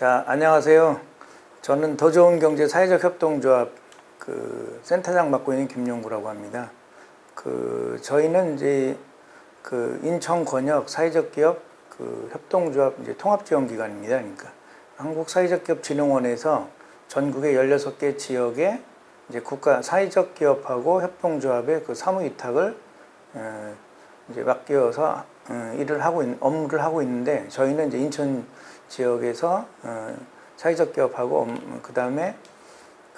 자, 안녕하세요. 저는 더 좋은 경제 사회적 협동조합 센터장 맡고 있는 김용구라고 합니다. 저희는 이제 인천 권역 사회적 기업 협동조합 이제 통합지원기관입니다. 그러니까 한국사회적기업진흥원에서 전국의 16개 지역에 이제 국가 사회적 기업하고 협동조합의 사무 위탁을 이제 맡겨서 업무를 하고 있는데, 저희는 이제 인천 지역에서 사회적 기업하고 그 다음에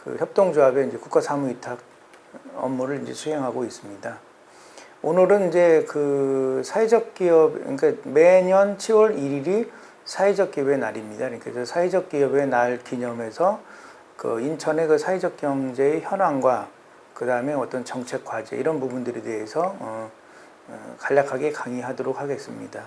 협동조합의 이제 국가 사무 위탁 업무를 이제 수행하고 있습니다. 오늘은 이제 사회적 기업, 그러니까 매년 10월 1일이 사회적 기업의 날입니다. 그러니까 사회적 기업의 날 기념해서 인천의 사회적 경제의 현황과 그 다음에 어떤 정책 과제 이런 부분들에 대해서 간략하게 강의하도록 하겠습니다.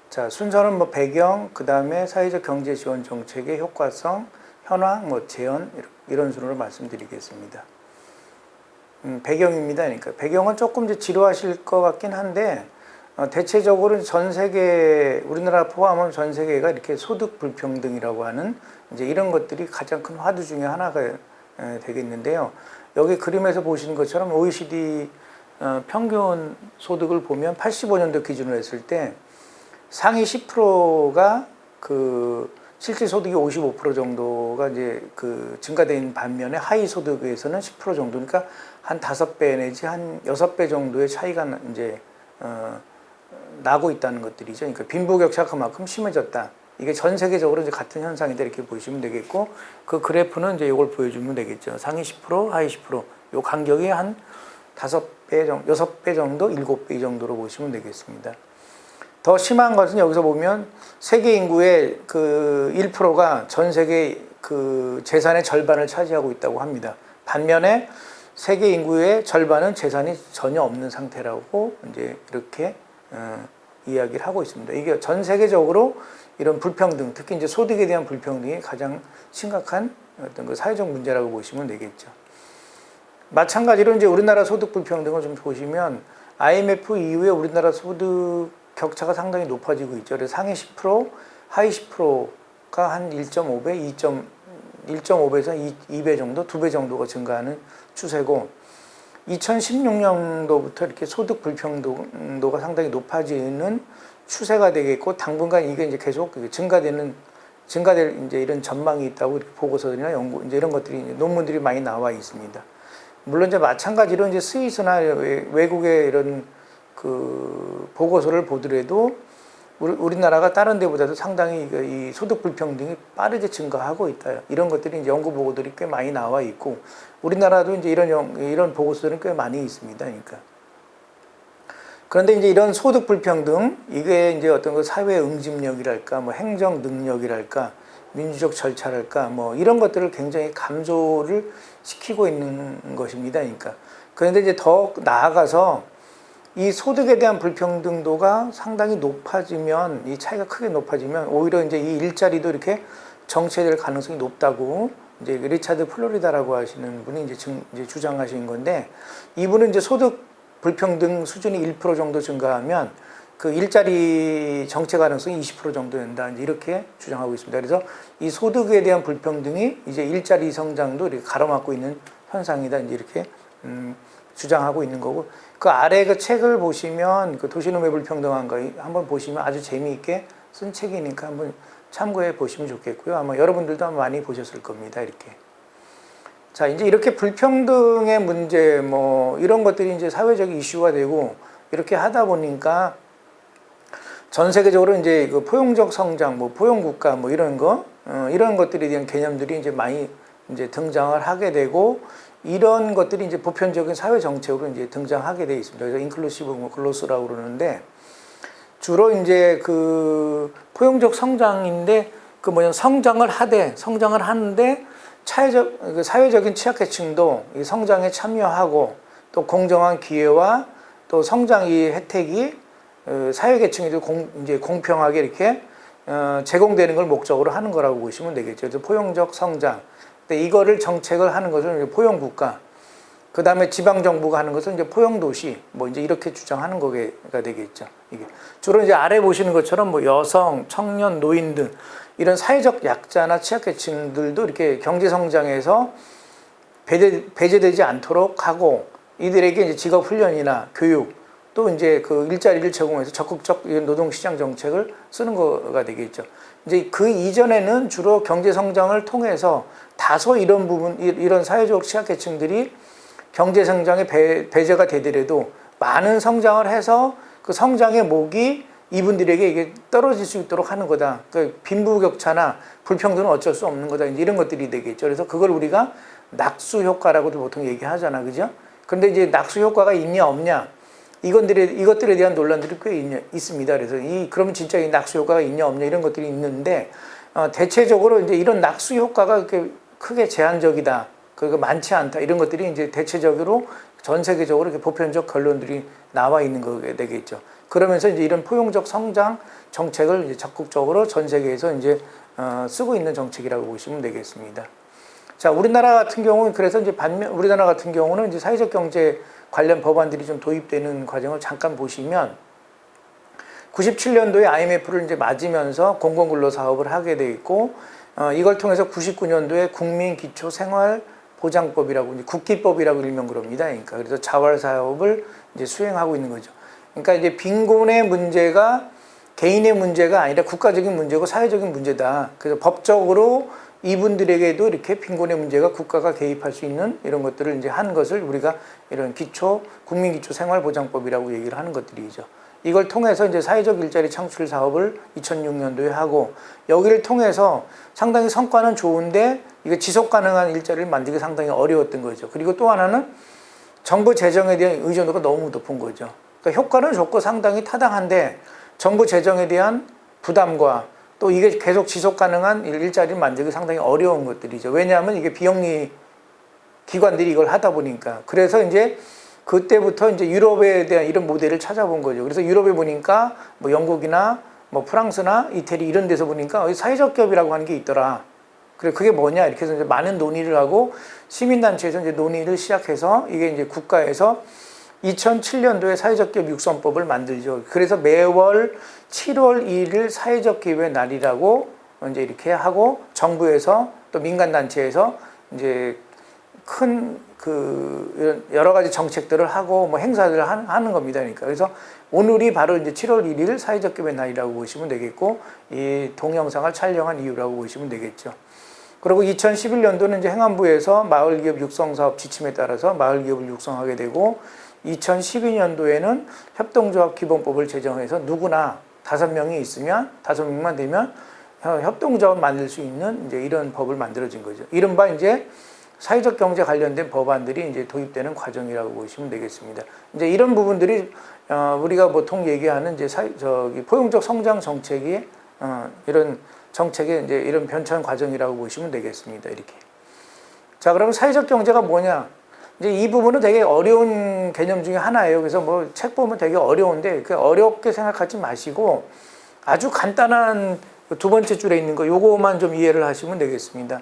자, 순서는 배경, 그 다음에 사회적 경제 지원 정책의 효과성, 현황, 재현 이런 순으로 말씀드리겠습니다. 배경입니다. 그러니까 배경은 조금 이제 지루하실 것 같긴 한데, 대체적으로 전 세계, 우리나라 포함하면 전 세계가 이렇게 소득 불평등이라고 하는 이제 이런 것들이 가장 큰 화두 중에 하나가 되겠는데요. 여기 그림에서 보시는 것처럼 OECD 평균 소득을 보면 85년도 기준으로 했을 때 상위 10%가 실질 소득이 55% 정도가 이제 증가된 반면에 하위 소득에서는 10% 정도니까 한 5배 내지 한 6배 정도의 차이가 이제 나고 있다는 것들이죠. 그러니까 빈부격차가 그만큼 심해졌다. 이게 전 세계적으로 이제 같은 현상이다 이렇게 보시면 되겠고, 그 그래프는 이제 이걸 보여주면 되겠죠. 상위 10%, 하위 10%. 요 간격이 한 5배 정도, 6배 정도, 7배 이 정도로 보시면 되겠습니다. 더 심한 것은 여기서 보면 세계 인구의 1%가 전 세계 재산의 절반을 차지하고 있다고 합니다. 반면에 세계 인구의 절반은 재산이 전혀 없는 상태라고 이제 이렇게 이야기를 하고 있습니다. 이게 전 세계적으로 이런 불평등, 특히 이제 소득에 대한 불평등이 가장 심각한 어떤 사회적 문제라고 보시면 되겠죠. 마찬가지로 이제 우리나라 소득 불평등을 좀 보시면 IMF 이후에 우리나라 소득 격차가 상당히 높아지고 있죠. 그래서 상위 10%, 하위 10%가 한 1.5배, 1.5배에서 2배 정도, 2배 정도가 증가하는 추세고, 2016년도부터 이렇게 소득 불평등도가 상당히 높아지는 추세가 되겠고, 당분간 이게 이제 계속 증가될 이제 이런 전망이 있다고 이렇게 보고서들이나 연구 이제 이런 것들이 이제 논문들이 많이 나와 있습니다. 물론 이제 마찬가지로 이제 스위스나 외국의 이런 보고서를 보더라도 우리나라가 다른 데보다도 상당히 이 소득 불평등이 빠르게 증가하고 있다. 이런 것들이 이제 연구 보고들이 꽤 많이 나와 있고, 우리나라도 이제 이런 보고서들은 꽤 많이 있습니다. 그러니까. 그런데 이제 이런 소득 불평등, 이게 이제 어떤 사회 응집력이랄까, 행정 능력이랄까, 민주적 절차랄까, 이런 것들을 굉장히 감소를 시키고 있는 것입니다. 그러니까. 그런데 이제 더 나아가서 이 소득에 대한 불평등도가 상당히 높아지면, 이 차이가 크게 높아지면 오히려 이제 이 일자리도 이렇게 정체될 가능성이 높다고 이제 리차드 플로리다라고 하시는 분이 이제 주장하신 건데, 이분은 이제 소득 불평등 수준이 1% 정도 증가하면 일자리 정체 가능성이 20% 정도 된다. 이제 이렇게 주장하고 있습니다. 그래서 이 소득에 대한 불평등이 이제 일자리 성장도 이렇게 가로막고 있는 현상이다. 이제 이렇게 주장하고 있는 거고, 그 아래 책을 보시면 도시놈의 불평등한 거 한번 보시면 아주 재미있게 쓴 책이니까 한번 참고해 보시면 좋겠고요. 아마 여러분들도 아마 많이 보셨을 겁니다. 이렇게. 자, 이제 이렇게 불평등의 문제, 이런 것들이 이제 사회적 이슈가 되고 이렇게 하다 보니까 전 세계적으로 이제 포용적 성장, 포용국가, 이런 것들에 대한 개념들이 이제 많이 이제 등장을 하게 되고, 이런 것들이 이제 보편적인 사회 정책으로 이제 등장하게 되어 있습니다. 그래서 인클루시브 글로스라고 그러는데, 주로 이제 포용적 성장인데, 성장을 하는데 사회적인 취약계층도 이 성장에 참여하고, 또 공정한 기회와 또 성장의 혜택이 사회계층에도 이제 공평하게 이렇게 제공되는 걸 목적으로 하는 거라고 보시면 되겠죠. 그래서 포용적 성장. 근데 이거를 정책을 하는 것은 이제 포용국가, 그 다음에 지방정부가 하는 것은 이제 포용도시, 이제 이렇게 주장하는 거가 되겠죠. 이게 주로 이제 아래 보시는 것처럼 뭐 여성, 청년, 노인 등 이런 사회적 약자나 취약계층들도 이렇게 경제 성장에서 배제되지 않도록 하고 이들에게 이제 직업 훈련이나 교육 또 이제 그 일자리를 제공해서 적극적 노동시장 정책을 쓰는 거가 되겠죠. 이제 그 이전에는 주로 경제 성장을 통해서 다소 이런 부분, 이런 사회적 취약계층들이 경제 성장에 배제가 되더라도 많은 성장을 해서 그 성장의 목이 이분들에게 이게 떨어질 수 있도록 하는 거다. 그 빈부격차나 불평등은 어쩔 수 없는 거다. 이제 이런 것들이 되겠죠. 그래서 그걸 우리가 낙수 효과라고도 보통 얘기하잖아, 그죠? 그런데 이제 낙수 효과가 있냐 없냐 이것들에 대한 논란들이 꽤 있습니다. 그래서 그러면 진짜 이 낙수 효과가 있냐 없냐 이런 것들이 있는데 대체적으로 이제 이런 낙수 효과가 그렇게 크게 제한적이다, 그거 많지 않다 이런 것들이 이제 대체적으로 전 세계적으로 이렇게 보편적 결론들이 나와 있는 거게 되겠죠. 그러면서 이제 이런 포용적 성장 정책을 이제 적극적으로 전 세계에서 이제 쓰고 있는 정책이라고 보시면 되겠습니다. 자, 우리나라 같은 경우는 그래서 이제 우리나라 같은 경우는 이제 사회적 경제 관련 법안들이 좀 도입되는 과정을 잠깐 보시면 97년도에 IMF를 이제 맞으면서 공공근로 사업을 하게 돼 있고 이걸 통해서 99년도에 국민기초생활보장법이라고 이제 국기법이라고 일명 그럽니다. 그러니까 그래서 자활 사업을 이제 수행하고 있는 거죠. 그러니까 이제 빈곤의 문제가 개인의 문제가 아니라 국가적인 문제고 사회적인 문제다. 그래서 법적으로 이분들에게도 이렇게 빈곤의 문제가 국가가 개입할 수 있는 이런 것들을 이제 한 것을 우리가 이런 국민기초생활보장법이라고 얘기를 하는 것들이죠. 이걸 통해서 이제 사회적 일자리 창출 사업을 2006년도에 하고 여기를 통해서 상당히 성과는 좋은데 이게 지속 가능한 일자리를 만들기 상당히 어려웠던 거죠. 그리고 또 하나는 정부 재정에 대한 의존도가 너무 높은 거죠. 그러니까 효과는 좋고 상당히 타당한데 정부 재정에 대한 부담과 또 이게 계속 지속 가능한 일자리를 만들기 상당히 어려운 것들이죠. 왜냐하면 이게 비영리 기관들이 이걸 하다 보니까. 그래서 이제 그때부터 이제 유럽에 대한 이런 모델을 찾아본 거죠. 그래서 유럽에 보니까 뭐 영국이나 뭐 프랑스나 이태리 이런 데서 보니까 사회적 기업이라고 하는 게 있더라. 그래, 그게 뭐냐? 이렇게 해서 이제 많은 논의를 하고 시민단체에서 이제 논의를 시작해서 이게 이제 국가에서 2007년도에 사회적 기업 육성법을 만들죠. 그래서 매월 7월 2일 사회적 기업의 날이라고 이제 이렇게 하고 정부에서 또 민간단체에서 이제 큰 그 여러 가지 정책들을 하고 뭐 행사들을 하는 겁니다. 그러니까 그래서 오늘이 바로 이제 7월 1일 사회적 기업의 날이라고 보시면 되겠고 이 동영상을 촬영한 이유라고 보시면 되겠죠. 그리고 2011년도는 이제 행안부에서 마을기업 육성사업 지침에 따라서 마을기업을 육성하게 되고 2012년도에는 협동조합 기본법을 제정해서 누구나 5명이 있으면 5명만 되면 협동조합 만들 수 있는 이제 이런 법을 만들어진 거죠. 이른바 이제 사회적 경제 관련된 법안들이 이제 도입되는 과정이라고 보시면 되겠습니다. 이제 이런 부분들이 우리가 보통 얘기하는 이제 포용적 성장 정책이 이런 정책의 이제 이런 변천 과정이라고 보시면 되겠습니다. 이렇게. 자, 그러면 사회적 경제가 뭐냐? 이제 이 부분은 되게 어려운 개념 중에 하나예요. 그래서 뭐 책 보면 되게 어려운데 그 어렵게 생각하지 마시고 아주 간단한 두 번째 줄에 있는 거 요거만 좀 이해를 하시면 되겠습니다.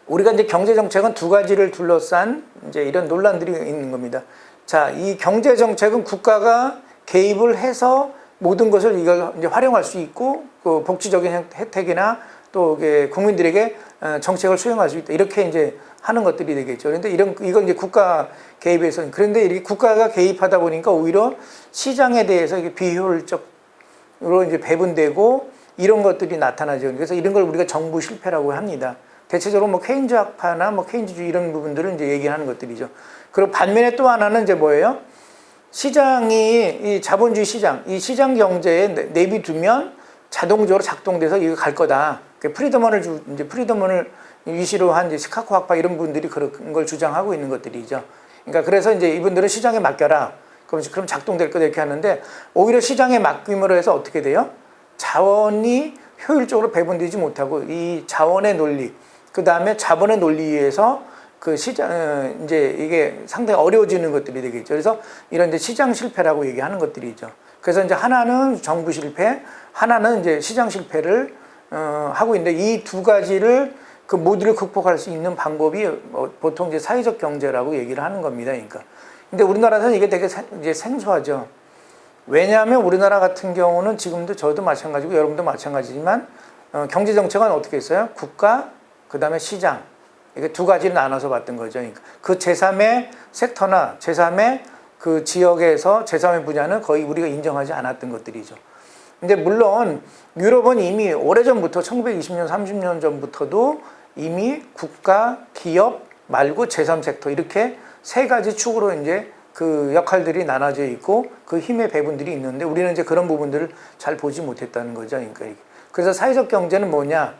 우리가 이제 경제 정책은 두 가지를 둘러싼 이제 이런 논란들이 있는 겁니다. 자, 이 경제 정책은 국가가 개입을 해서 모든 것을 이걸 이제 활용할 수 있고 그 복지적인 혜택이나 또 국민들에게 정책을 수행할 수 있다. 이렇게 이제 하는 것들이 되겠죠. 그런데 이건 이제 국가 개입에서 그런데 이렇게 국가가 개입하다 보니까 오히려 시장에 대해서 이게 비효율적으로 이제 배분되고 이런 것들이 나타나죠. 그래서 이런 걸 우리가 정부 실패라고 합니다. 대체적으로 뭐 케인즈학파나 뭐 케인즈주의 이런 부분들을 이제 얘기하는 것들이죠. 그리고 반면에 또 하나는 이제 뭐예요? 시장이 이 자본주의 시장, 이 시장 경제에 내비두면 자동적으로 작동돼서 이거 갈 거다. 프리드먼을 위시로 한 이제 시카고 학파 이런 분들이 그런 걸 주장하고 있는 것들이죠. 그러니까 그래서 이제 이분들은 시장에 맡겨라. 그럼 작동될 거다 이렇게 하는데 오히려 시장에 맡김으로 해서 어떻게 돼요? 자원이 효율적으로 배분되지 못하고 이 자원의 논리, 그 다음에 자본의 논리에서 그 시장 이제 이게 상당히 어려워지는 것들이 되겠죠. 그래서 이런 이제 시장 실패라고 얘기하는 것들이죠. 그래서 이제 하나는 정부 실패, 하나는 이제 시장 실패를 하고 있는데 이 두 가지를 그 모두를 극복할 수 있는 방법이 보통 이제 사회적 경제라고 얘기를 하는 겁니다. 그러니까. 근데 우리나라에서는 이게 되게 이제 생소하죠. 왜냐하면 우리나라 같은 경우는 지금도 저도 마찬가지고 여러분도 마찬가지지만 경제 정책은 어떻게 했어요? 국가, 그 다음에 시장, 이게 두 가지를 나눠서 봤던 거죠. 그러니까 그 제3의 섹터나 제3의 그 지역에서 제3의 분야는 거의 우리가 인정하지 않았던 것들이죠. 근데 물론 유럽은 이미 오래전부터 1920년, 30년 전부터도 이미 국가, 기업 말고 제3섹터 이렇게 세 가지 축으로 이제 그 역할들이 나눠져 있고 그 힘의 배분들이 있는데 우리는 이제 그런 부분들을 잘 보지 못했다는 거죠. 그러니까 그래서 사회적 경제는 뭐냐?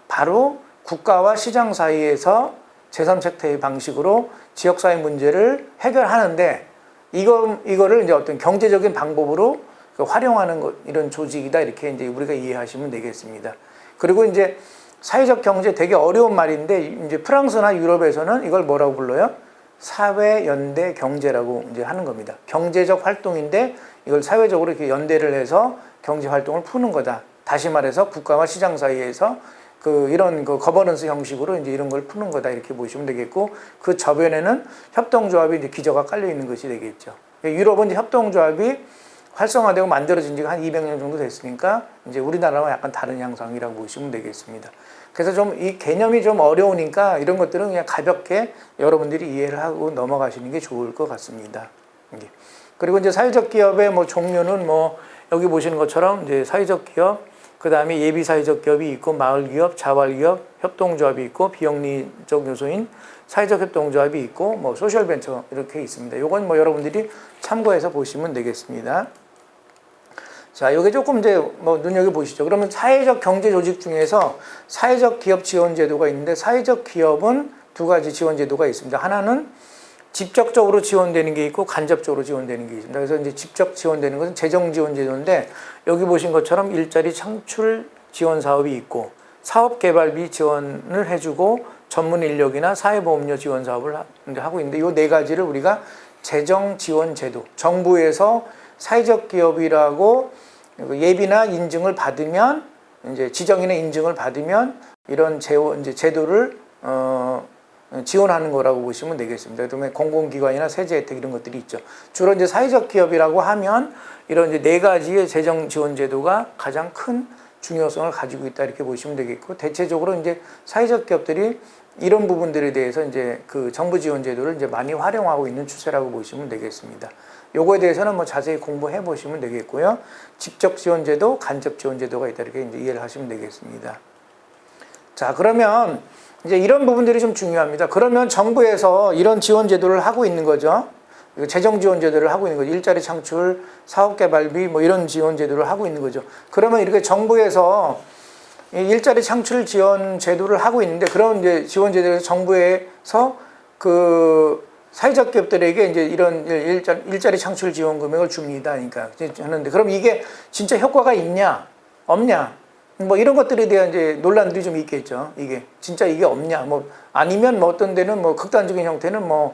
바로 국가와 시장 사이에서 제3섹터의 방식으로 지역사회 문제를 해결하는데 이거를 이제 어떤 경제적인 방법으로 활용하는 것, 이런 조직이다. 이렇게 이제 우리가 이해하시면 되겠습니다. 그리고 이제 사회적 경제 되게 어려운 말인데 이제 프랑스나 유럽에서는 이걸 뭐라고 불러요? 사회 연대 경제라고 이제 하는 겁니다. 경제적 활동인데 이걸 사회적으로 이렇게 연대를 해서 경제 활동을 푸는 거다. 다시 말해서 국가와 시장 사이에서 이런 거버넌스 형식으로 이제 이런 걸 푸는 거다. 이렇게 보시면 되겠고, 그 저변에는 협동조합이 이제 기저가 깔려 있는 것이 되겠죠. 유럽은 이제 협동조합이 활성화되고 만들어진 지가 한 200년 정도 됐으니까 이제 우리나라와 약간 다른 양상이라고 보시면 되겠습니다. 그래서 좀 이 개념이 좀 어려우니까 이런 것들은 그냥 가볍게 여러분들이 이해를 하고 넘어가시는 게 좋을 것 같습니다. 그리고 이제 사회적 기업의 뭐 종류는 뭐 여기 보시는 것처럼 이제 사회적 기업, 그 다음에 예비 사회적 기업이 있고, 마을 기업, 자활 기업, 협동조합이 있고, 비영리적 요소인 사회적 협동조합이 있고, 뭐 소셜 벤처 이렇게 있습니다. 요건 뭐 여러분들이 참고해서 보시면 되겠습니다. 자, 요게 조금 이제 뭐 눈여겨 보시죠. 그러면 사회적 경제 조직 중에서 사회적 기업 지원 제도가 있는데, 사회적 기업은 두 가지 지원 제도가 있습니다. 하나는 직접적으로 지원되는 게 있고 간접적으로 지원되는 게 있습니다. 그래서 이제 직접 지원되는 것은 재정 지원 제도인데, 여기 보신 것처럼 일자리 창출 지원 사업이 있고, 사업 개발비 지원을 해주고, 전문 인력이나 사회보험료 지원 사업을 하고 있는데, 이 네 가지를 우리가 재정 지원 제도, 정부에서 사회적 기업이라고 예비나 인증을 받으면, 이제 지정이나 인증을 받으면 이런 제도를 지원하는 거라고 보시면 되겠습니다. 그다음에 공공기관이나 세제 혜택 이런 것들이 있죠. 주로 이제 사회적 기업이라고 하면 이런 이제 네 가지의 재정 지원 제도가 가장 큰 중요성을 가지고 있다 이렇게 보시면 되겠고, 대체적으로 이제 사회적 기업들이 이런 부분들에 대해서 이제 그 정부 지원 제도를 이제 많이 활용하고 있는 추세라고 보시면 되겠습니다. 요거에 대해서는 뭐 자세히 공부해 보시면 되겠고요. 직접 지원 제도, 간접 지원 제도가 있다 이렇게 이제 이해를 하시면 되겠습니다. 자, 그러면 이제 이런 부분들이 좀 중요합니다. 그러면 정부에서 이런 지원 제도를 하고 있는 거죠. 재정 지원 제도를 하고 있는 거죠. 일자리 창출, 사업 개발비 뭐 이런 지원 제도를 하고 있는 거죠. 그러면 이렇게 정부에서 일자리 창출 지원 제도를 하고 있는데, 그런 이제 지원 제도에서 정부에서 그 사회적 기업들에게 이제 이런 일자리 창출 지원 금액을 줍니다. 그러니까 하는데, 그럼 이게 진짜 효과가 있냐, 없냐, 뭐 이런 것들에 대한 이제 논란들이 좀 있겠죠. 이게 진짜 이게 없냐, 뭐 아니면 뭐 어떤 데는 뭐 극단적인 형태는 뭐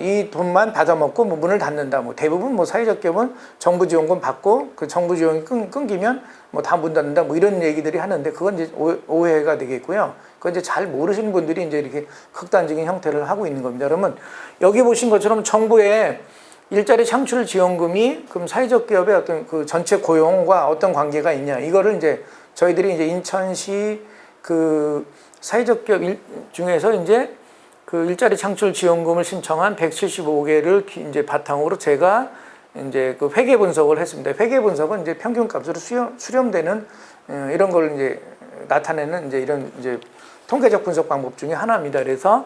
이 돈만 받아먹고 뭐 문을 닫는다. 뭐 대부분 뭐 사회적 기업은 정부 지원금 받고 그 정부 지원이 끊기면 뭐 다 문 닫는다. 뭐 이런 얘기들이 하는데, 그건 이제 오해가 되겠고요. 그건 이제 잘 모르시는 분들이 이제 이렇게 극단적인 형태를 하고 있는 겁니다. 그러면 여기 보신 것처럼 정부의 일자리 창출 지원금이 그럼 사회적 기업의 어떤 그 전체 고용과 어떤 관계가 있냐, 이거를 이제 저희들이 이제 인천시 그 사회적 기업 중에서 이제 그 일자리 창출 지원금을 신청한 175개를 이제 바탕으로 제가 이제 그 회계 분석을 했습니다. 회계 분석은 이제 평균값으로 수렴되는 이런 걸 이제 나타내는 이제 이런 이제 통계적 분석 방법 중에 하나입니다. 그래서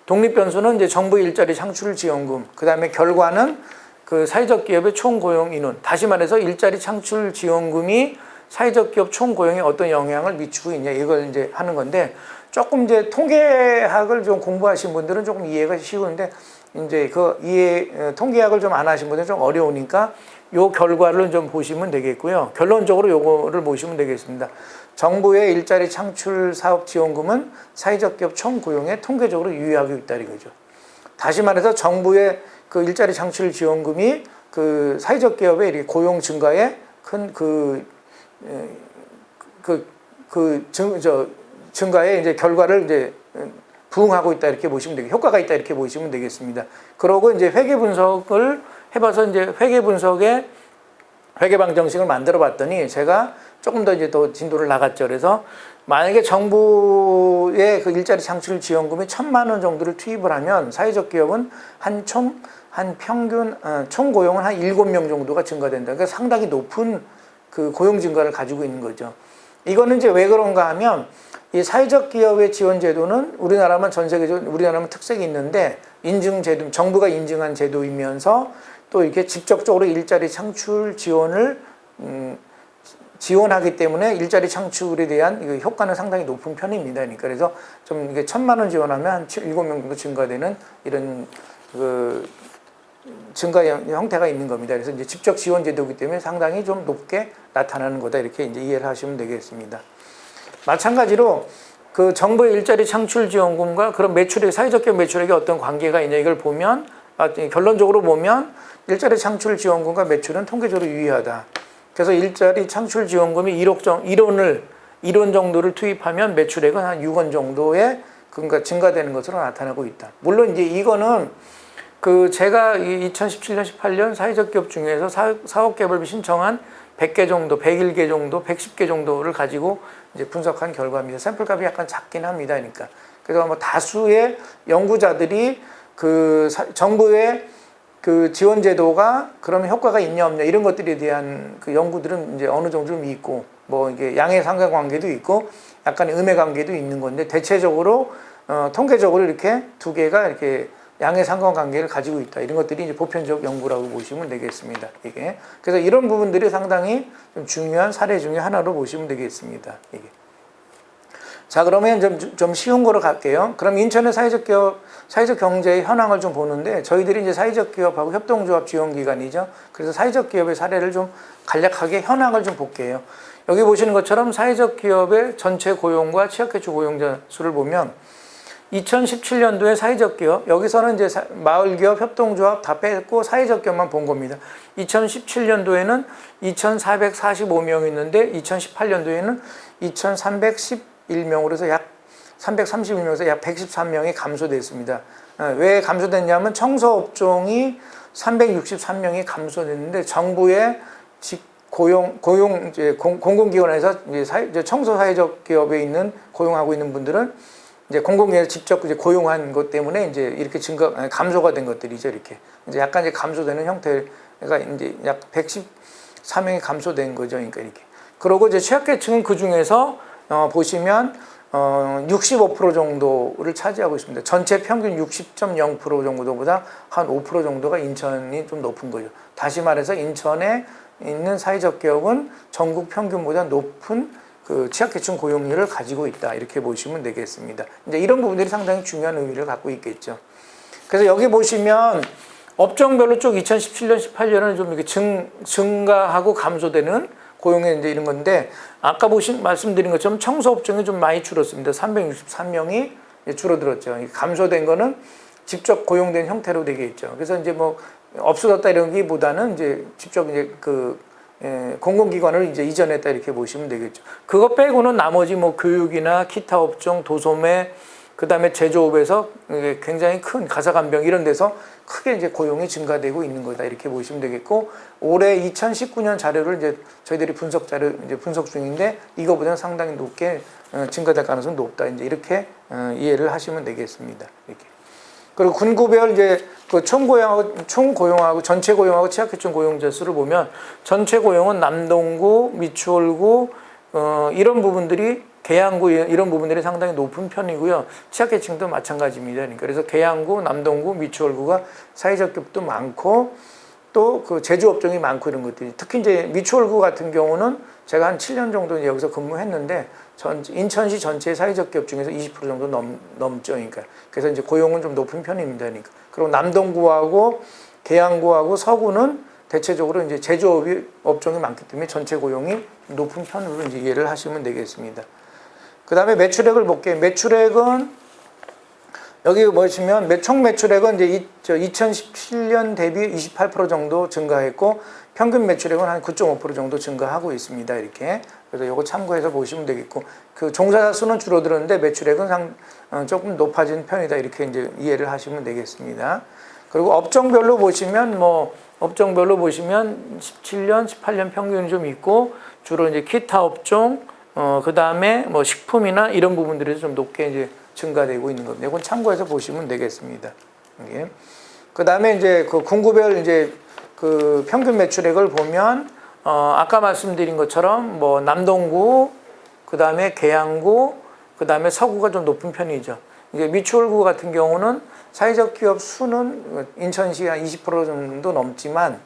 독립 변수는 이제 정부 일자리 창출 지원금, 그 다음에 결과는 그 사회적 기업의 총 고용 인원. 다시 말해서 일자리 창출 지원금이 사회적 기업 총 고용에 어떤 영향을 미치고 있냐, 이걸 이제 하는 건데, 조금 이제 통계학을 좀 공부하신 분들은 조금 이해가 쉬운데, 이제 통계학을 좀 안 하신 분들은 좀 어려우니까 요 결과를 좀 보시면 되겠고요. 결론적으로 요거를 보시면 되겠습니다. 정부의 일자리 창출 사업 지원금은 사회적 기업 총 고용에 통계적으로 유의하고 있다 이거죠. 다시 말해서 정부의 그 일자리 창출 지원금이 그 사회적 기업의 이렇게 고용 증가에 큰 증가의 이제 결과를 이제 부응하고 있다 이렇게 보시면 되겠습니다. 효과가 있다 이렇게 보시면 되겠습니다. 그러고 이제 회계 분석을 해봐서 이제 회계 분석에 회계 방정식을 만들어 봤더니 제가 조금 더 이제 더 진도를 나갔죠. 그래서 만약에 정부의 그 일자리 창출 지원금이 1,000만 원 정도를 투입을 하면 사회적 기업은 한 평균 총 고용은 한 7명 정도가 증가된다. 그러니까 상당히 높은 그 고용 증가를 가지고 있는 거죠. 이거는 이제 왜 그런가 하면 이 사회적 기업의 지원 제도는 우리나라만 전 세계적으로 우리나라만 특색이 있는데 인증 제도, 정부가 인증한 제도이면서 또 이렇게 직접적으로 일자리 창출 지원을 지원하기 때문에 일자리 창출에 대한 효과는 상당히 높은 편입니다. 그러니까 그래서 좀 이게 1,000만 원 지원하면 한 7명 정도 증가되는 이런 그 증가 형태가 있는 겁니다. 그래서 이제 직접 지원 제도이기 때문에 상당히 좀 높게 나타나는 거다. 이렇게 이제 이해를 하시면 되겠습니다. 마찬가지로 그 정부의 일자리 창출 지원금과 그런 매출액, 사회적 기업 매출액에 어떤 관계가 있냐 이걸 보면 결론적으로 보면 일자리 창출 지원금과 매출은 통계적으로 유의하다. 그래서 일자리 창출 지원금이 1원 정도를 투입하면 매출액은 한 6원 정도의 그러니까 증가되는 것으로 나타나고 있다. 물론 이제 이거는 그 제가 2017년, 18년 사회적 기업 중에서 사업 개발비 신청한 100개 정도, 101개 정도, 110개 정도를 가지고 이제 분석한 결과입니다. 샘플 값이 약간 작긴 합니다. 그러니까. 그래서 뭐 다수의 연구자들이 그 정부의 그 지원 제도가 그러면 효과가 있냐 없냐 이런 것들에 대한 그 연구들은 이제 어느 정도 좀 있고 뭐 이게 양의 상관관계도 있고 약간 음의 관계도 있는 건데 대체적으로 통계적으로 이렇게 두 개가 이렇게 양의 상관관계를 가지고 있다. 이런 것들이 이제 보편적 연구라고 보시면 되겠습니다. 이게. 그래서 이런 부분들이 상당히 좀 중요한 사례 중에 하나로 보시면 되겠습니다. 이게. 자, 그러면 좀 쉬운 거로 갈게요. 그럼 인천의 사회적 경제의 현황을 좀 보는데 저희들이 이제 사회적 기업하고 협동조합 지원기관이죠. 그래서 사회적 기업의 사례를 좀 간략하게 현황을 좀 볼게요. 여기 보시는 것처럼 사회적 기업의 전체 고용과 취약계층 고용자 수를 보면 2017년도에 사회적 기업, 여기서는 이제 마을기업, 협동조합 다 뺐고 사회적 기업만 본 겁니다. 2017년도에는 2,445명이 있는데 2018년도에는 2,311명으로 해서 약 331명에서 약 113명이 감소됐습니다. 왜 감소됐냐면 청소업종이 363명이 감소됐는데 정부의 공공기관에서 청소 사회적 기업에 있는 고용하고 있는 분들은 이제 공공기관에서 직접 이제 고용한 것 때문에 이제 이렇게 감소가 된 것들이죠. 이렇게 이제 약간 이제 감소되는 형태가 이제 약 114명이 감소된 거죠. 그러니까 이렇게. 그리고 이제 취약계층은 그 중에서 보시면 65% 정도를 차지하고 있습니다. 전체 평균 60.0% 정도보다 한 5% 정도가 인천이 좀 높은 거죠. 다시 말해서 인천에 있는 사회적 기업은 전국 평균보다 높은 그 취약계층 고용률을 가지고 있다. 이렇게 보시면 되겠습니다. 이제 이런 부분들이 상당히 중요한 의미를 갖고 있겠죠. 그래서 여기 보시면 업종별로 쭉 2017년, 18년은 좀 이렇게 증가하고 감소되는 고용에 이제 이런 건데 아까 말씀드린 것처럼 청소업종이 좀 많이 줄었습니다. 363명이 줄어들었죠. 감소된 거는 직접 고용된 형태로 되겠죠. 그래서 이제 뭐 없어졌다 이런 기보다는 이제 직접 이제 공공기관을 이제 이전했다 이렇게 보시면 되겠죠. 그거 빼고는 나머지 뭐 교육이나 기타 업종, 도소매, 그 다음에 제조업에서 굉장히 큰 가사간병 이런 데서 크게 이제 고용이 증가되고 있는 거다 이렇게 보시면 되겠고 올해 2019년 자료를 이제 저희들이 분석 중인데 이거보다는 상당히 높게 증가될 가능성이 높다 이제 이렇게 이해를 하시면 되겠습니다. 이렇게. 그리고 군구별 이제 그 총 고용하고 전체 고용하고 취약계층 고용자 수를 보면 전체 고용은 남동구, 미추홀구 이런 부분들이 계양구 이런 부분들이 상당히 높은 편이고요. 취약계층도 마찬가지입니다. 그러니까 그래서 계양구, 남동구, 미추홀구가 사회적 기업도 많고 또 그 제조업종이 많고 이런 것들이 특히 이제 미추홀구 같은 경우는 제가 한 7년 정도 여기서 근무했는데 인천시 전체 사회적 기업 중에서 20% 정도 넘죠. 그러니까 그래서 이제 고용은 좀 높은 편입니다. 그러니까 그리고 남동구하고 계양구하고 서구는 대체적으로 이제 제조업이 업종이 많기 때문에 전체 고용이 높은 편으로 이제 이해를 하시면 되겠습니다. 그 다음에 매출액을 볼게요. 매출액은 여기 보시면 총 매출액은 이제 2017년 대비 28% 정도 증가했고 평균 매출액은 한 9.5% 정도 증가하고 있습니다. 이렇게. 그래서 이거 참고해서 보시면 되겠고 그 종사자 수는 줄어들었는데 매출액은 조금 높아진 편이다. 이렇게 이제 이해를 하시면 되겠습니다. 그리고 업종별로 보시면 뭐 업종별로 보시면 17년, 18년 평균이 좀 있고 주로 이제 기타 업종, 그 다음에 뭐 식품이나 이런 부분들이 좀 높게 이제 증가되고 있는 겁니다. 이건 참고해서 보시면 되겠습니다. 예. 그 다음에 이제 그 군구별 이제 그 평균 매출액을 보면 아까 말씀드린 것처럼 뭐 남동구, 그 다음에 계양구, 그 다음에 서구가 좀 높은 편이죠. 이제 미추홀구 같은 경우는 사회적 기업 수는 인천시 한 20% 정도 넘지만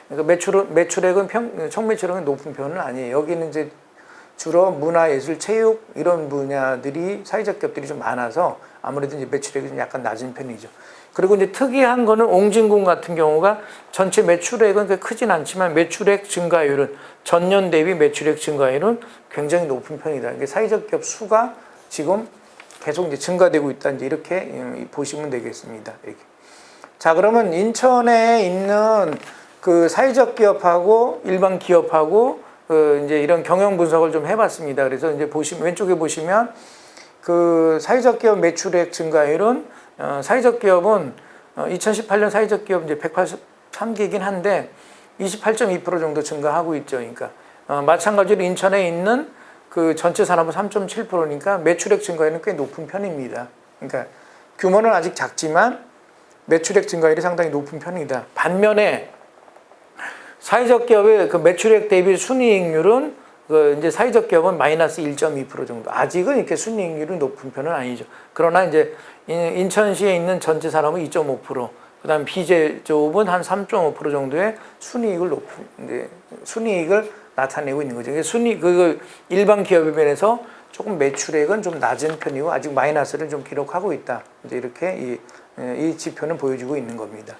매출액은 총 매출액은 높은 편은 아니에요. 여기는 이제 주로 문화예술, 체육 이런 분야들이 사회적 기업들이 좀 많아서 아무래도 이제 매출액이 좀 약간 낮은 편이죠. 그리고 이제 특이한 거는 옹진군 같은 경우가 전체 매출액은 그렇게 크진 않지만 매출액 증가율은 전년 대비 매출액 증가율은 굉장히 높은 편이다. 이게 사회적 기업 수가 지금 계속 이제 증가되고 있다. 이제 이렇게 보시면 되겠습니다. 이렇게. 자, 그러면 인천에 있는 그 사회적 기업하고 일반 기업하고 이제 이런 경영 분석을 좀 해봤습니다. 그래서 이제 왼쪽에 보시면 그 사회적 기업 매출액 증가율은 사회적 기업은 2018년 사회적 기업 이제 183개이긴 한데 28.2% 정도 증가하고 있죠. 그러니까 마찬가지로 인천에 있는 그 전체 산업은 3.7%니까 매출액 증가율은 꽤 높은 편입니다. 그러니까 규모는 아직 작지만 매출액 증가율이 상당히 높은 편이다. 반면에 사회적 기업의 그 매출액 대비 순이익률은 그 이제 사회적 기업은 마이너스 1.2% 정도. 아직은 이렇게 순이익률이 높은 편은 아니죠. 그러나 이제 인천시에 있는 전체 산업은 2.5%, 그다음 비제조업은 한 3.5% 정도의 순이익을 나타내고 있는 거죠. 그 일반 기업에 비해서 조금 매출액은 좀 낮은 편이고 아직 마이너스를 좀 기록하고 있다. 이제 이렇게 이 지표는 보여주고 있는 겁니다.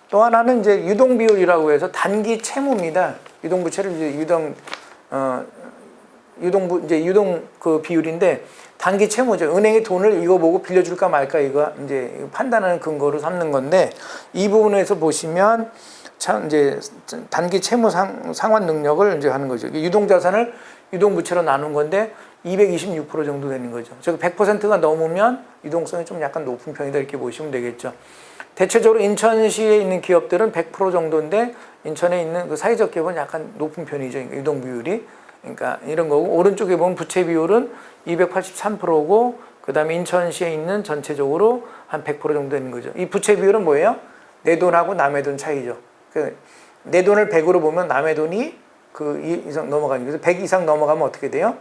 또 하나는 이제 유동 비율이라고 해서 단기 채무입니다. 유동 부채를 이제 유동 그 비율인데 단기 채무죠. 은행이 돈을 이거 보고 빌려줄까 말까 이거 이제 판단하는 근거로 삼는 건데 이 부분에서 보시면 참 이제 단기 채무 상환 능력을 이제 하는 거죠. 유동 자산을 유동 부채로 나눈 건데 226% 정도 되는 거죠. 즉 100%가 넘으면 유동성이 좀 약간 높은 편이다 이렇게 보시면 되겠죠. 대체적으로 인천시에 있는 기업들은 100% 정도인데 인천에 있는 그 사회적 기업은 약간 높은 편이죠. 유동 비율이. 그러니까 이런 거고 오른쪽에 보면 부채 비율은 283%고 그다음에 인천시에 있는 전체적으로 한 100% 정도 되는 거죠. 이 부채 비율은 뭐예요? 내 돈하고 남의 돈 차이죠. 내 돈을 100으로 보면 남의 돈이 그 이상 넘어가는 거죠. 100 이상 넘어가면 어떻게 돼요?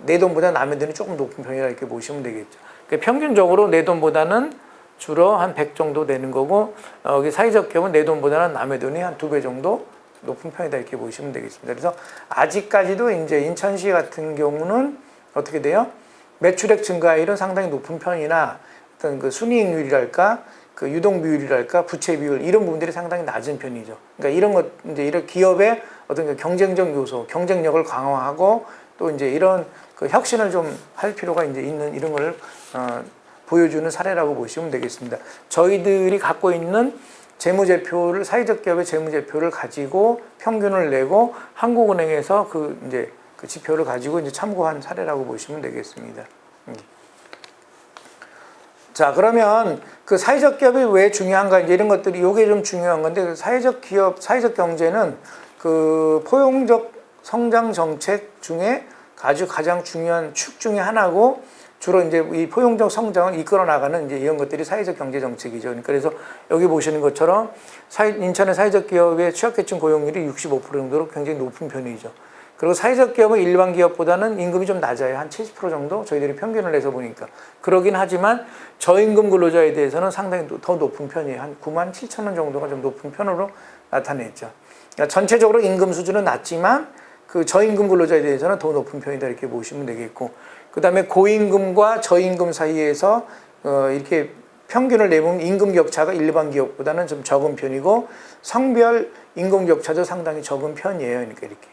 내 돈보다 남의 돈이 조금 높은 편이라 이렇게 보시면 되겠죠. 그러니까 평균적으로 내 돈보다는 주로 한 100 정도 되는 거고 여기 사회적 기업은 내 돈보다는 남의 돈이 한 2배 정도 높은 편이다 이렇게 보시면 되겠습니다. 그래서 아직까지도 이제 인천시 같은 경우는 어떻게 돼요? 매출액 증가율은 상당히 높은 편이나 어떤 그 순이익률이랄까, 그 유동 비율이랄까, 부채 비율 이런 부분들이 상당히 낮은 편이죠. 그러니까 이런 것 이제 이런 기업의 어떤 그 경쟁적 요소, 경쟁력을 강화하고 또 이제 이런 그 혁신을 좀 할 필요가 이제 있는 이런 걸 보여주는 사례라고 보시면 되겠습니다. 저희들이 갖고 있는 재무제표를 사회적 기업의 재무제표를 가지고 평균을 내고 한국은행에서 그 이제 그 지표를 가지고 이제 참고한 사례라고 보시면 되겠습니다. 자, 그러면 그 사회적 기업이 왜 중요한가 이제 이런 것들이 요게 좀 중요한 건데 그 사회적 기업, 사회적 경제는 그 포용적 성장 정책 중에 아주 가장 중요한 축 중에 하나고 주로 이제 이 포용적 성장을 이끌어 나가는 이제 이런 것들이 사회적 경제 정책이죠. 그러니까 그래서 여기 보시는 것처럼 인천의 사회적 기업의 취약계층 고용률이 65% 정도로 굉장히 높은 편이죠. 그리고 사회적 기업은 일반 기업보다는 임금이 좀 낮아요. 한 70% 정도 저희들이 평균을 내서 보니까. 그러긴 하지만 저임금 근로자에 대해서는 상당히 더 높은 편이에요. 한 9만 7천 원 정도가 좀 높은 편으로 나타냈죠. 그러니까 전체적으로 임금 수준은 낮지만 그 저임금 근로자에 대해서는 더 높은 편이다 이렇게 보시면 되겠고 그 다음에 고임금과 저임금 사이에서 이렇게 평균을 내보면 임금 격차가 일반 기업보다는 좀 적은 편이고 성별 임금 격차도 상당히 적은 편이에요. 그러니까 이렇게.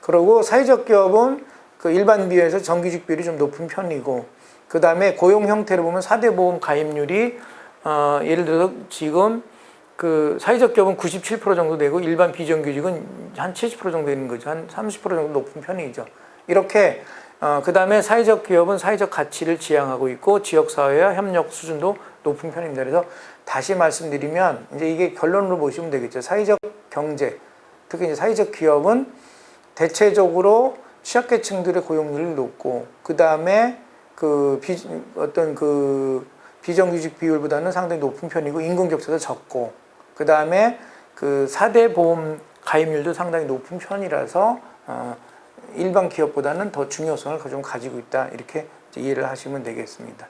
그리고 사회적 기업은 그 일반 비율에서 정규직 비율이 좀 높은 편이고 그 다음에 고용 형태를 보면 4대 보험 가입률이 예를 들어서 지금 그 사회적 기업은 97% 정도 되고 일반 비정규직은 한 70% 정도 되는 거죠. 한 30% 정도 높은 편이죠. 이렇게 그 다음에 사회적 기업은 사회적 가치를 지향하고 있고 지역사회와 협력 수준도 높은 편입니다. 그래서 다시 말씀드리면 이제 이게 결론으로 보시면 되겠죠. 사회적 경제, 특히 이제 사회적 기업은 대체적으로 취약계층들의 고용률이 높고, 그 다음에 어떤 비정규직 비율보다는 상당히 높은 편이고, 임금 격차도 적고, 그 다음에 4대 보험 가입률도 상당히 높은 편이라서, 일반 기업보다는 더 중요성을 좀 가지고 있다. 이렇게 이해를 하시면 되겠습니다.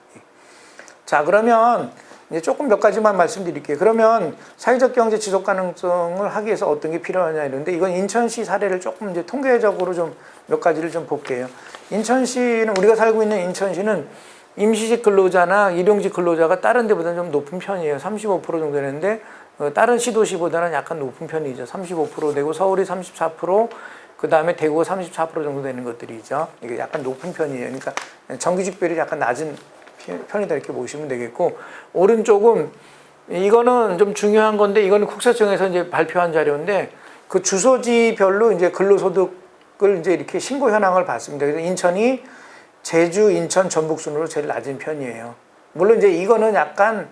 자, 그러면 이제 조금 몇 가지만 말씀드릴게요. 그러면 사회적 경제 지속 가능성을 하기 위해서 어떤 게 필요하냐 이런데, 이건 인천시 사례를 조금 이제 통계적으로 좀 몇 가지를 좀 볼게요. 인천시는, 우리가 살고 있는 인천시는 임시직 근로자나 일용직 근로자가 다른 데보다는 좀 높은 편이에요. 35% 정도 되는데, 다른 시도시보다는 약간 높은 편이죠. 35% 되고, 서울이 34%, 그 다음에 대구가 34% 정도 되는 것들이죠. 이게 약간 높은 편이에요. 그러니까 정규직별이 약간 낮은 편이다 이렇게 보시면 되겠고, 오른쪽은 이거는 좀 중요한 건데, 이거는 국세청에서 이제 발표한 자료인데, 그 주소지별로 이제 근로소득을 이제 이렇게 신고 현황을 봤습니다. 그래서 인천이 제주, 인천, 전북 순으로 제일 낮은 편이에요. 물론 이제 이거는 약간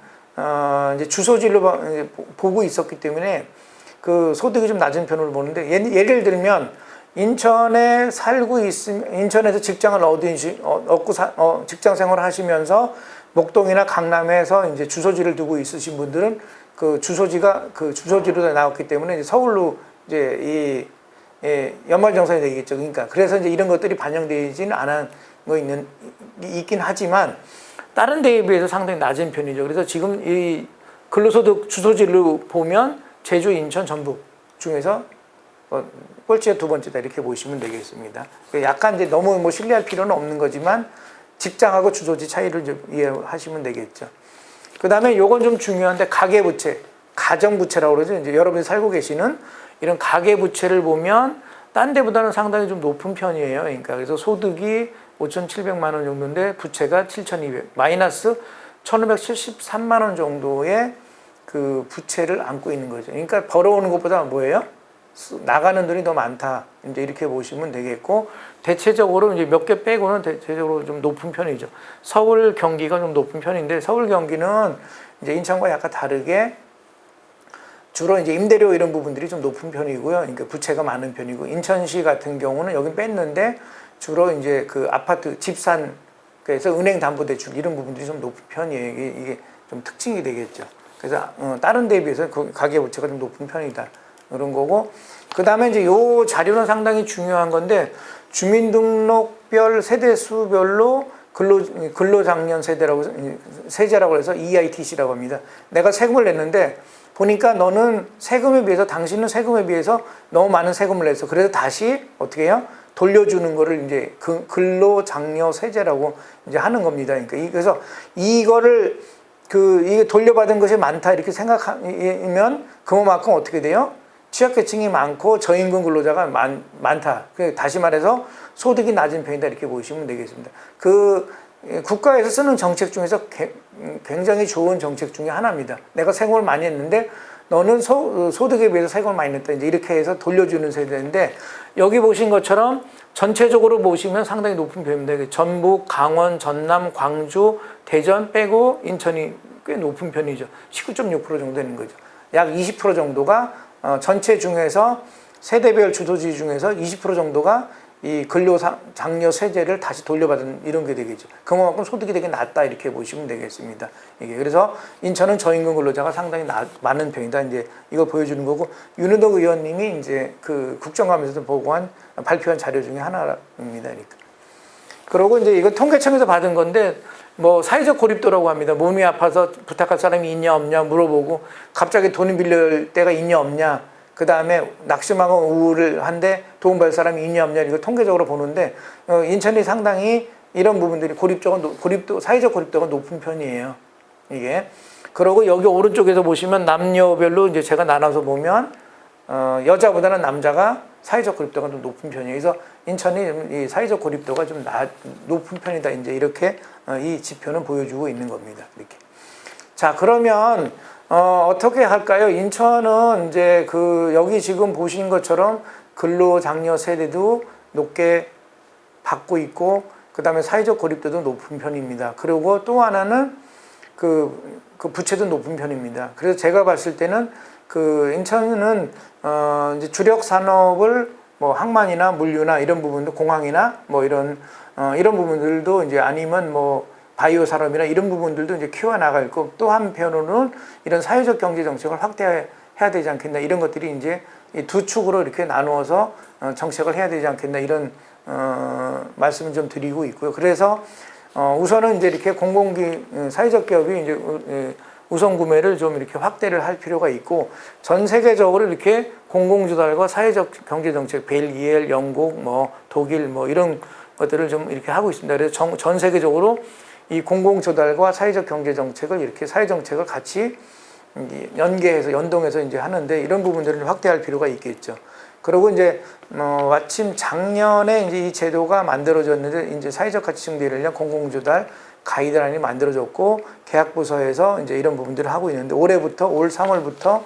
이제 주소지로 보고 있었기 때문에 그 소득이 좀 낮은 편으로 보는데, 예를 들면 인천에 살고 있으면, 인천에서 직장을 얻고 직장 생활을 하시면서 목동이나 강남에서 이제 주소지를 두고 있으신 분들은 그 주소지가 그 주소지로 나왔기 때문에 이제 서울로 이제 연말정산이 되겠죠. 그러니까 그래서 이제 이런 것들이 반영되지는 않은 거 있긴 하지만 다른 데에 비해서 상당히 낮은 편이죠. 그래서 지금 이 근로소득 주소지로 보면 제주, 인천, 전북 중에서 꼴찌가 두 번째다 이렇게 보시면 되겠습니다. 약간 이제 너무 뭐 신뢰할 필요는 없는 거지만 직장하고 주소지 차이를 좀 이해하시면 되겠죠. 그 다음에 요건 좀 중요한데, 가계부채, 가정부채라고 그러죠. 이제 여러분이 살고 계시는 이런 가계부채를 보면 딴 데보다는 상당히 좀 높은 편이에요. 그러니까 그래서 소득이 5,700만 원 정도인데 부채가 7,200, 마이너스 1,573만 원 정도의 그 부채를 안고 있는 거죠. 그러니까 벌어오는 것보다 뭐예요? 나가는 돈이 더 많다. 이제 이렇게 보시면 되겠고, 대체적으로 이제 몇 개 빼고는 대체적으로 좀 높은 편이죠. 서울, 경기가 좀 높은 편인데, 서울, 경기는 이제 인천과 약간 다르게 주로 이제 임대료 이런 부분들이 좀 높은 편이고요. 그러니까 부채가 많은 편이고, 인천시 같은 경우는 여긴 뺐는데 주로 이제 그 아파트 집산, 그래서 은행 담보대출 이런 부분들이 좀 높은 편이에요. 이게 좀 특징이 되겠죠. 그래서 다른 데에 비해서 그 가계부채가 좀 높은 편이다. 그런 거고, 그 다음에 이제 요 자료는 상당히 중요한 건데, 주민등록별 세대수별로 근로장년 세제라고 해서 EITC라고 합니다. 내가 세금을 냈는데 보니까 너는 세금에 비해서, 당신은 세금에 비해서 너무 많은 세금을 냈어. 그래서 다시 어떻게 해요? 돌려주는 거를 이제 근로장려 세제라고 이제 하는 겁니다. 그러니까 그래서 이거를 이게 돌려받은 것이 많다 이렇게 생각하면 그만큼 어떻게 돼요? 취약계층이 많고 저임금 근로자가 많다. 다시 말해서 소득이 낮은 편이다 이렇게 보시면 되겠습니다. 국가에서 쓰는 정책 중에서 굉장히 좋은 정책 중에 하나입니다. 내가 세금을 많이 했는데 너는 소득에 비해서 세금을 많이 냈다. 이제 이렇게 해서 돌려주는 세대인데, 여기 보신 것처럼 전체적으로 보시면 상당히 높은 편입니다. 전북, 강원, 전남, 광주, 대전 빼고 인천이 꽤 높은 편이죠. 19.6% 정도 되는 거죠. 약 20% 정도가 전체 중에서 세대별 주소지 중에서 20% 정도가 이 근로장려 세제를 다시 돌려받은 이런 게 되겠죠. 그만큼 소득이 되게 낮다 이렇게 보시면 되겠습니다. 이게 그래서 인천은 저임금 근로자가 상당히 많은 편이다. 이제 이걸 보여주는 거고, 윤은덕 의원님이 이제 그 국정감에서도 발표한 자료 중에 하나입니다. 그러니까. 그리고 이제 이거 통계청에서 받은 건데, 뭐 사회적 고립도라고 합니다. 몸이 아파서 부탁할 사람이 있냐 없냐 물어보고, 갑자기 돈을 빌릴 때가 있냐 없냐, 그 다음에 낙심하고 우울한데 도움받을 사람이 있냐 없냐, 이거 통계적으로 보는데 인천이 상당히 이런 부분들이 사회적 고립도가 높은 편이에요. 이게. 그리고 여기 오른쪽에서 보시면 남녀별로 이제 제가 나눠서 보면 여자보다는 남자가 사회적 고립도가 좀 높은 편이에요. 그래서 인천이 이 사회적 고립도가 좀 높은 편이다. 이제 이렇게 이 지표는 보여주고 있는 겁니다. 이렇게. 자, 그러면 어떻게 할까요? 인천은 이제 여기 지금 보신 것처럼 근로장려 세대도 높게 받고 있고, 그 다음에 사회적 고립도도 높은 편입니다. 그리고 또 하나는 부채도 높은 편입니다. 그래서 제가 봤을 때는 인천은 이제 주력 산업을 뭐 항만이나 물류나 이런 부분도 공항이나 뭐 이런 부분들도 이제 아니면 뭐 바이오 산업이나 이런 부분들도 이제 키워 나갈 거. 또 한편으로는 이런 사회적 경제 정책을 확대해야 되지 않겠나 이런 것들이 이제 이 두 축으로 이렇게 나누어서 정책을 해야 되지 않겠나 이런 말씀을 좀 드리고 있고요. 그래서 우선은 이제 이렇게 사회적 기업이 이제 우선 구매를 좀 이렇게 확대를 할 필요가 있고 전 세계적으로 이렇게 공공조달과 사회적 경제 정책, 벨기에, 영국, 뭐 독일 뭐 이런 것들을 좀 이렇게 하고 있습니다. 그래서 전 세계적으로 이 공공조달과 사회적 경제 정책을 이렇게 사회 정책을 같이 연동해서 이제 하는데 이런 부분들을 확대할 필요가 있겠죠. 그리고 이제 마침 작년에 이제 이 제도가 만들어졌는데 이제 사회적 가치 증대를 위한 공공조달 가이드라인이 만들어졌고 계약부서에서 이제 이런 부분들을 하고 있는데 올 3월부터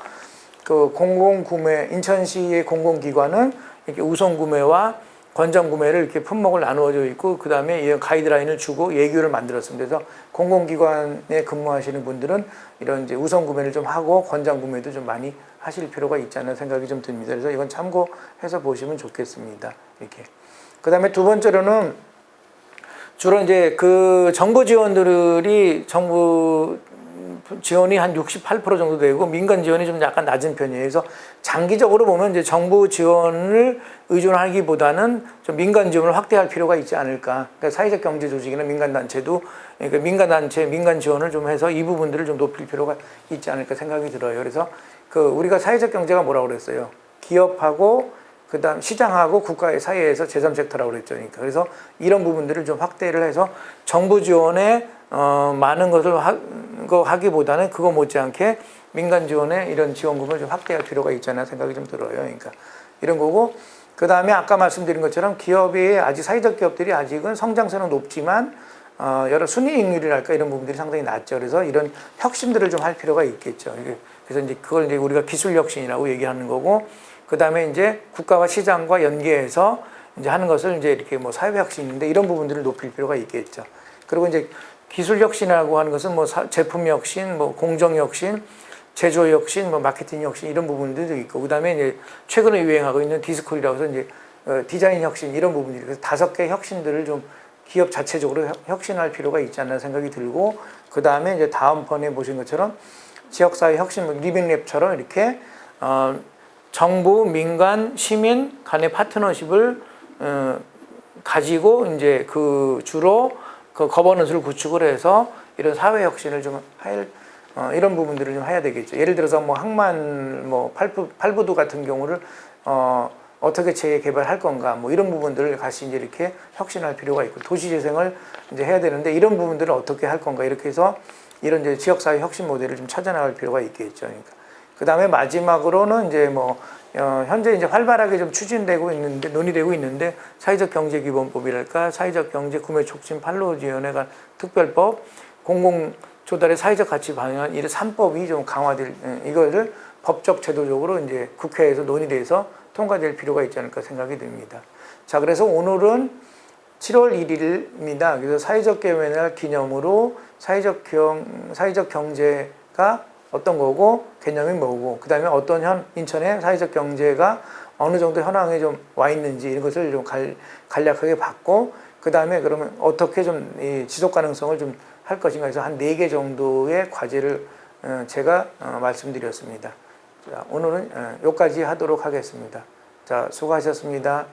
그 공공구매 인천시의 공공기관은 이렇게 우선 구매와 권장 구매를 이렇게 품목을 나누어져 있고 그 다음에 이 가이드라인을 주고 예규를 만들었습니다. 그래서 공공기관에 근무하시는 분들은 이런 이제 우선 구매를 좀 하고 권장 구매도 좀 많이 하실 필요가 있지 않나 생각이 좀 듭니다. 그래서 이건 참고해서 보시면 좋겠습니다. 이렇게. 그 다음에 두 번째로는 주로 이제 그 정부 지원이 한 68% 정도 되고 민간 지원이 좀 약간 낮은 편이에요. 그래서 장기적으로 보면 이제 정부 지원을 의존하기보다는 좀 민간 지원을 확대할 필요가 있지 않을까. 그러니까 사회적 경제 조직이나 민간 단체도 그러니까 민간 지원을 좀 해서 이 부분들을 좀 높일 필요가 있지 않을까 생각이 들어요. 그래서 그 우리가 사회적 경제가 뭐라고 그랬어요? 기업하고 그다음 시장하고 국가의 사이에서 제3섹터라고 그랬죠. 그러니까 그래서 이런 부분들을 좀 확대를 해서 정부 지원에 많은 것을 하기보다는 그거 못지않게 민간 지원에 이런 지원금을 좀 확대할 필요가 있잖아 생각이 좀 들어요. 그러니까 이런 거고 그 다음에 아까 말씀드린 것처럼 기업이 아직 사회적 기업들이 아직은 성장세는 높지만 여러 순이익률이랄까 이런 부분들이 상당히 낮죠. 그래서 이런 혁신들을 좀 할 필요가 있겠죠. 그래서 이제 그걸 이제 우리가 기술 혁신이라고 얘기하는 거고 그 다음에 이제 국가와 시장과 연계해서 이제 하는 것을 이제 이렇게 뭐 사회 혁신인데 이런 부분들을 높일 필요가 있겠죠. 그리고 이제 기술 혁신이라고 하는 것은 뭐 제품 혁신, 뭐 공정 혁신, 제조 혁신, 뭐 마케팅 혁신 이런 부분들도 있고 그다음에 이제 최근에 유행하고 있는 디스콜이라고 해서 이제 디자인 혁신 이런 부분들이 그래서 5개 혁신들을 좀 기업 자체적으로 혁신할 필요가 있지 않나 생각이 들고 그다음에 이제 다음번에 보신 것처럼 지역사회 혁신 리빙랩처럼 이렇게 정부, 민간, 시민 간의 파트너십을 가지고 이제 그 주로 그 거버넌스를 구축을 해서 이런 사회 혁신을 좀 이런 부분들을 좀 해야 되겠죠. 예를 들어서 뭐 항만 뭐 팔부두 같은 경우를 어떻게 재개발할 건가 뭐 이런 부분들을 같이 이제 이렇게 혁신할 필요가 있고 도시 재생을 이제 해야 되는데 이런 부분들을 어떻게 할 건가 이렇게 해서 이런 이제 지역사회 혁신 모델을 좀 찾아나갈 필요가 있겠죠. 그러니까 그 다음에 마지막으로는 이제 뭐 현재 이제 활발하게 좀 추진되고 있는데 논의되고 있는데 사회적 경제 기본법이랄까 사회적 경제 구매 촉진 판로지원에 관한 특별법 공공 조달의 사회적 가치 방향 이런 3법이 좀 강화될 이거를 법적 제도적으로 이제 국회에서 논의돼서 통과될 필요가 있지 않을까 생각이 듭니다. 자, 그래서 오늘은 7월 1일입니다. 그래서 사회적 개발의 날 기념으로 사회적 경제가 어떤 거고 개념이 뭐고 그 다음에 어떤 인천의 사회적 경제가 어느 정도 현황에 좀 와 있는지 이런 것을 좀 간략하게 봤고 그 다음에 그러면 어떻게 좀 이 지속 가능성을 좀 할 것인가 해서 한 4개 정도의 과제를 제가 말씀드렸습니다. 자, 오늘은 여기까지 하도록 하겠습니다. 자, 수고하셨습니다.